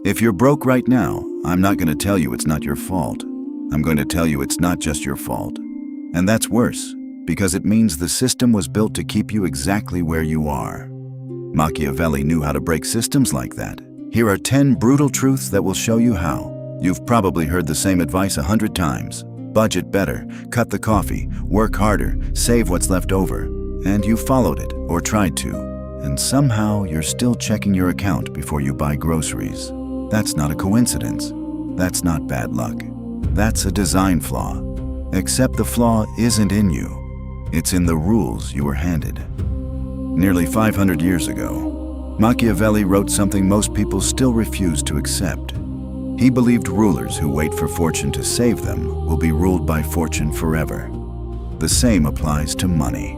If you're broke right now, I'm not going to tell you it's not your fault. I'm going to tell you it's not just your fault. And that's worse, because it means the system was built to keep you exactly where you are. Machiavelli knew how to break systems like that. Here are 10 brutal truths that will show you how. You've probably heard the same advice 100 times. Budget better, cut the coffee, work harder, save what's left over. And you followed it, or tried to. And somehow you're still checking your account before you buy groceries. That's not a coincidence. That's not bad luck. That's a design flaw. Except the flaw isn't in you. It's in the rules you were handed. Nearly 500 years ago, Machiavelli wrote something most people still refuse to accept. He believed rulers who wait for fortune to save them will be ruled by fortune forever. The same applies to money.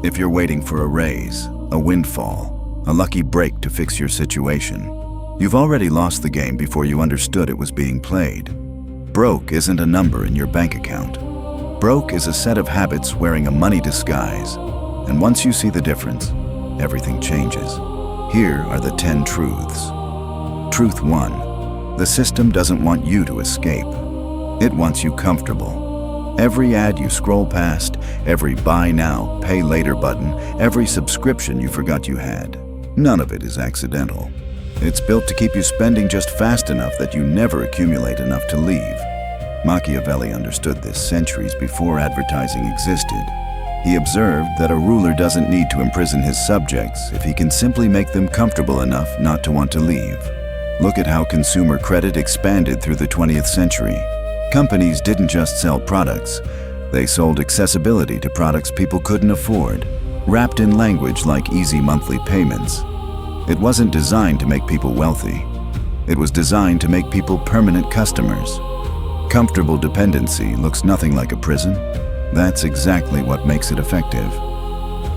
If you're waiting for a raise, a windfall, a lucky break to fix your situation, you've already lost the game before you understood it was being played. Broke isn't a number in your bank account. Broke is a set of habits wearing a money disguise. And once you see the difference, everything changes. Here are the 10 truths. Truth 1. The system doesn't want you to escape. It wants you comfortable. Every ad you scroll past, every buy now, pay later button, every subscription you forgot you had, none of it is accidental. It's built to keep you spending just fast enough that you never accumulate enough to leave. Machiavelli understood this centuries before advertising existed. He observed that a ruler doesn't need to imprison his subjects if he can simply make them comfortable enough not to want to leave. Look at how consumer credit expanded through the 20th century. Companies didn't just sell products, they sold accessibility to products people couldn't afford, wrapped in language like easy monthly payments. It wasn't designed to make people wealthy. It was designed to make people permanent customers. Comfortable dependency looks nothing like a prison. That's exactly what makes it effective.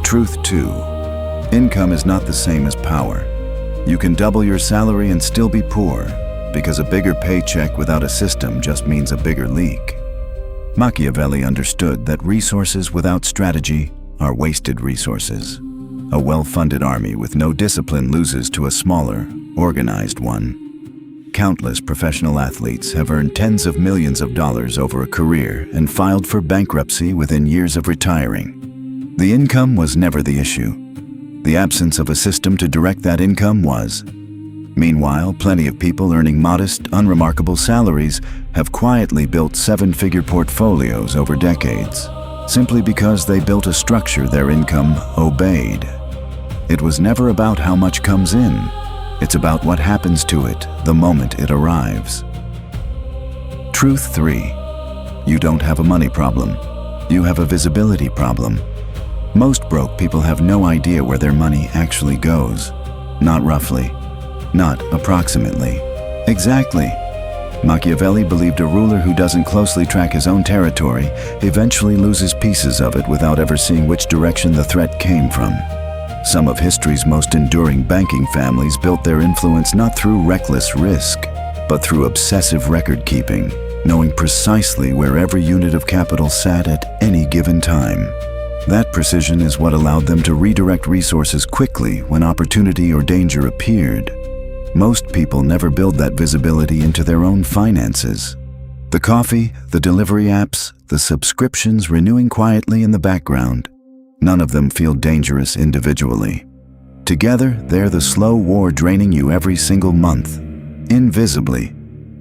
Truth 2. Income is not the same as power. You can double your salary and still be poor, because a bigger paycheck without a system just means a bigger leak. Machiavelli understood that resources without strategy are wasted resources. A well-funded army with no discipline loses to a smaller, organized one. Countless professional athletes have earned tens of millions of dollars over a career and filed for bankruptcy within years of retiring. The income was never the issue. The absence of a system to direct that income was. Meanwhile, plenty of people earning modest, unremarkable salaries have quietly built seven-figure portfolios over decades, simply because they built a structure their income obeyed. It was never about how much comes in. It's about what happens to it the moment it arrives. Truth 3. You don't have a money problem. You have a visibility problem. Most broke people have no idea where their money actually goes. Not roughly. Not approximately. Exactly. Machiavelli believed a ruler who doesn't closely track his own territory eventually loses pieces of it without ever seeing which direction the threat came from. Some of history's most enduring banking families built their influence not through reckless risk, but through obsessive record-keeping, knowing precisely where every unit of capital sat at any given time. That precision is what allowed them to redirect resources quickly when opportunity or danger appeared. Most people never build that visibility into their own finances. The coffee, the delivery apps, the subscriptions renewing quietly in the background, none of them feel dangerous individually. Together, they're the slow war draining you every single month, invisibly,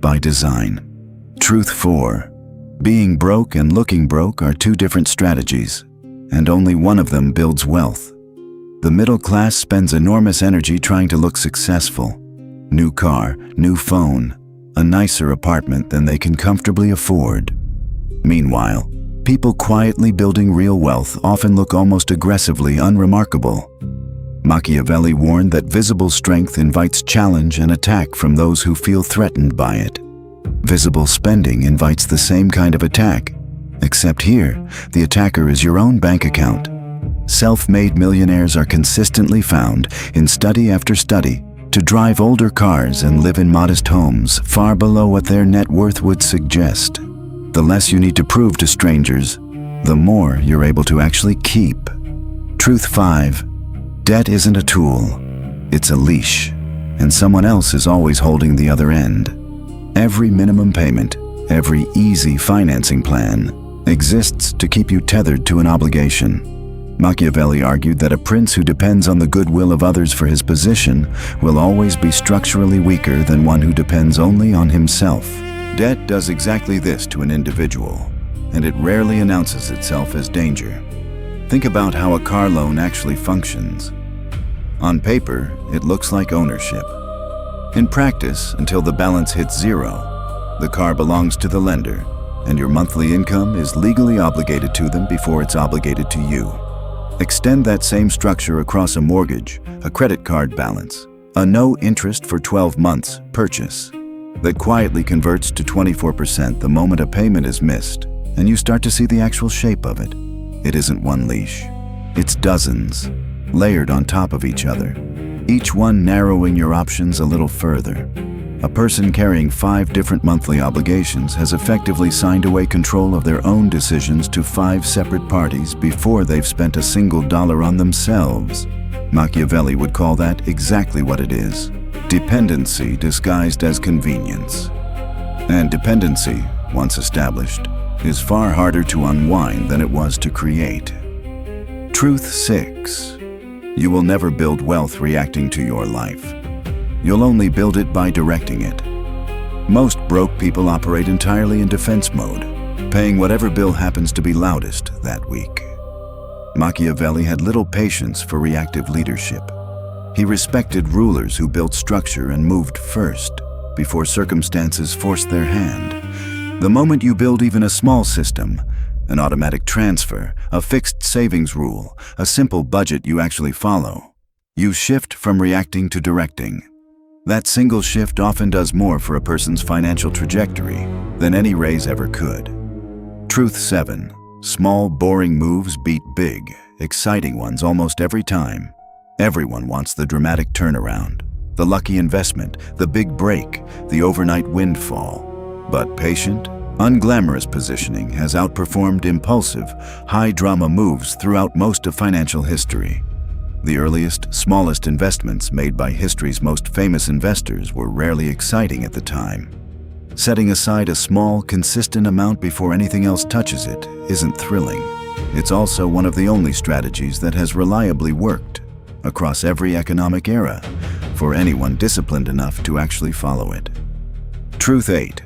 by design. Truth 4. Being broke and looking broke are two different strategies, and only one of them builds wealth. The middle class spends enormous energy trying to look successful. New car, new phone, a nicer apartment than they can comfortably afford. Meanwhile, people quietly building real wealth often look almost aggressively unremarkable. Machiavelli warned that visible strength invites challenge and attack from those who feel threatened by it. Visible spending invites the same kind of attack, except here, the attacker is your own bank account. Self-made millionaires are consistently found, in study after study, to drive older cars and live in modest homes far below what their net worth would suggest. The less you need to prove to strangers, the more you're able to actually keep. Truth 5. Debt isn't a tool, it's a leash. and someone else is always holding the other end. Every minimum payment, every easy financing plan exists to keep you tethered to an obligation. Machiavelli argued that a prince who depends on the goodwill of others for his position will always be structurally weaker than one who depends only on himself. Debt does exactly this to an individual, and it rarely announces itself as danger. Think about how a car loan actually functions. On paper, it looks like ownership. In practice, until the balance hits zero, the car belongs to the lender, and your monthly income is legally obligated to them before it's obligated to you. Extend that same structure across a mortgage, a credit card balance, a no interest for 12 months purchase that quietly converts to 24% the moment a payment is missed, and you start to see the actual shape of it. It isn't one leash. It's dozens, layered on top of each other, each one narrowing your options a little further. A person carrying 5 different monthly obligations has effectively signed away control of their own decisions to 5 separate parties before they've spent a single dollar on themselves. Machiavelli would call that exactly what it is: dependency disguised as convenience. And dependency, once established, is far harder to unwind than it was to create. Truth 6. You will never build wealth reacting to your life. You'll only build it by directing it. Most broke people operate entirely in defense mode, paying whatever bill happens to be loudest that week. Machiavelli had little patience for reactive leadership. He respected rulers who built structure and moved first, before circumstances forced their hand. The moment you build even a small system, an automatic transfer, a fixed savings rule, a simple budget you actually follow, you shift from reacting to directing. That single shift often does more for a person's financial trajectory than any raise ever could. Truth 7. Small, boring moves beat big, exciting ones almost every time. Everyone wants the dramatic turnaround, the lucky investment, the big break, the overnight windfall. But patient, unglamorous positioning has outperformed impulsive, high-drama moves throughout most of financial history. The earliest, smallest investments made by history's most famous investors were rarely exciting at the time. Setting aside a small, consistent amount before anything else touches it isn't thrilling. It's also one of the only strategies that has reliably worked across every economic era for anyone disciplined enough to actually follow it. Truth 8.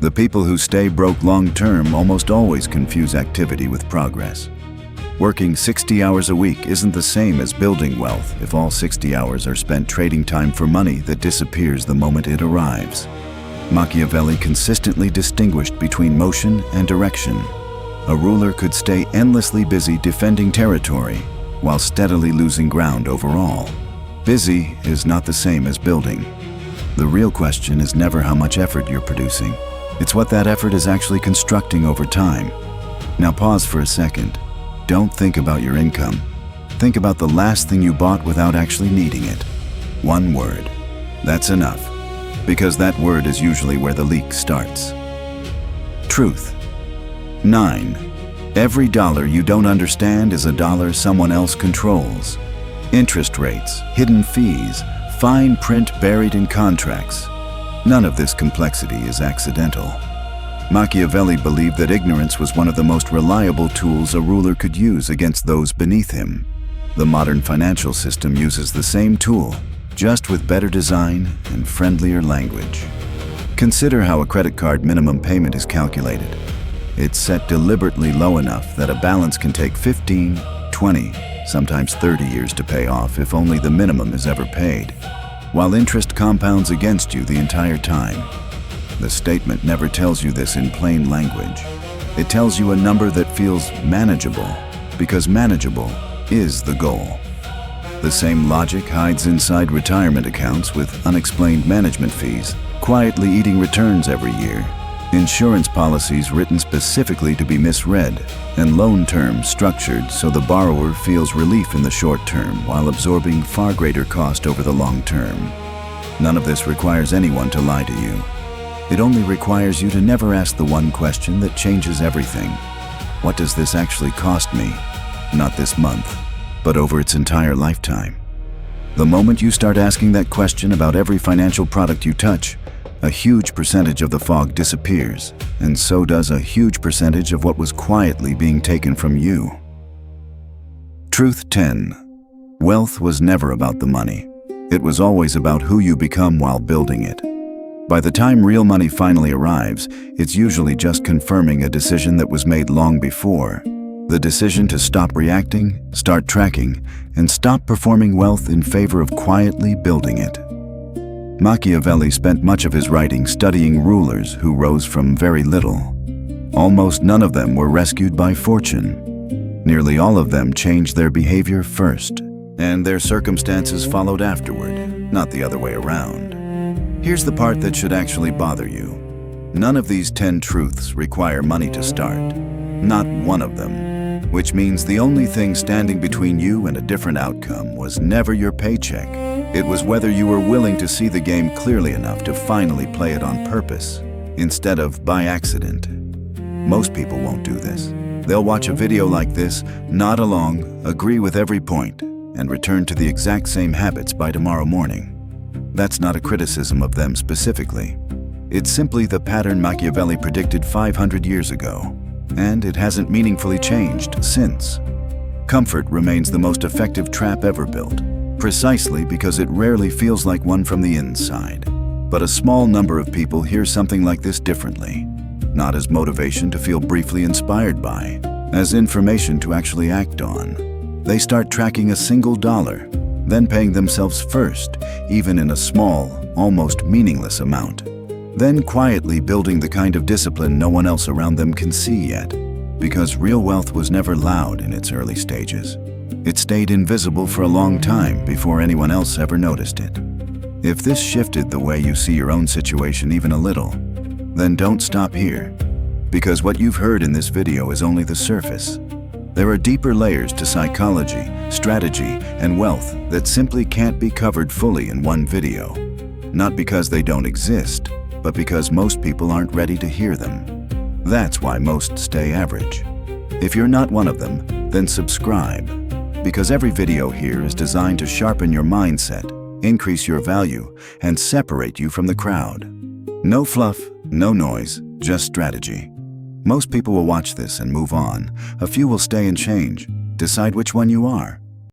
The people who stay broke long-term almost always confuse activity with progress. Working 60 hours a week isn't the same as building wealth if all 60 hours are spent trading time for money that disappears the moment it arrives. Machiavelli consistently distinguished between motion and direction. A ruler could stay endlessly busy defending territory while steadily losing ground overall. Busy is not the same as building. The real question is never how much effort you're producing. It's what that effort is actually constructing over time. Now pause for a second. Don't think about your income. Think about the last thing you bought without actually needing it. One word. That's enough, because that word is usually where the leak starts. Truth 9. Every dollar you don't understand is a dollar someone else controls. Interest rates, hidden fees, fine print buried in contracts. None of this complexity is accidental. Machiavelli believed that ignorance was one of the most reliable tools a ruler could use against those beneath him. The modern financial system uses the same tool, just with better design and friendlier language. Consider how a credit card minimum payment is calculated. It's set deliberately low enough that a balance can take 15, 20, sometimes 30 years to pay off if only the minimum is ever paid, while interest compounds against you the entire time. The statement never tells you this in plain language. It tells you a number that feels manageable, because manageable is the goal. The same logic hides inside retirement accounts with unexplained management fees, quietly eating returns every year, insurance policies written specifically to be misread, and loan terms structured so the borrower feels relief in the short term while absorbing far greater cost over the long term. None of this requires anyone to lie to you. It only requires you to never ask the one question that changes everything. What does this actually cost me? Not this month, but over its entire lifetime. The moment you start asking that question about every financial product you touch, a huge percentage of the fog disappears, and so does a huge percentage of what was quietly being taken from you. Truth 10. Wealth was never about the money. It was always about who you become while building it. By the time real money finally arrives, it's usually just confirming a decision that was made long before. The decision to stop reacting, start tracking, and stop performing wealth in favor of quietly building it. Machiavelli spent much of his writing studying rulers who rose from very little. Almost none of them were rescued by fortune. Nearly all of them changed their behavior first, and their circumstances followed afterward, not the other way around. Here's the part that should actually bother you. None of these 10 truths require money to start. Not one of them. Which means the only thing standing between you and a different outcome was never your paycheck. It was whether you were willing to see the game clearly enough to finally play it on purpose, instead of by accident. Most people won't do this. They'll watch a video like this, nod along, agree with every point, and return to the exact same habits by tomorrow morning. That's not a criticism of them specifically. It's simply the pattern Machiavelli predicted 500 years ago. And it hasn't meaningfully changed since. Comfort remains the most effective trap ever built, precisely because it rarely feels like one from the inside. But a small number of people hear something like this differently, not as motivation to feel briefly inspired by, as information to actually act on. They start tracking a single dollar, then paying themselves first, even in a small, almost meaningless amount. Then quietly building the kind of discipline no one else around them can see yet, because real wealth was never loud in its early stages. It stayed invisible for a long time before anyone else ever noticed it. If this shifted the way you see your own situation even a little, then don't stop here, because what you've heard in this video is only the surface. There are deeper layers to psychology, strategy, and wealth that simply can't be covered fully in one video. Not because they don't exist, but because most people aren't ready to hear them. That's why most stay average. If you're not one of them, then subscribe, because every video here is designed to sharpen your mindset, increase your value, and separate you from the crowd. No fluff, no noise, just strategy. Most people will watch this and move on. A few will stay and change. Decide which one you are.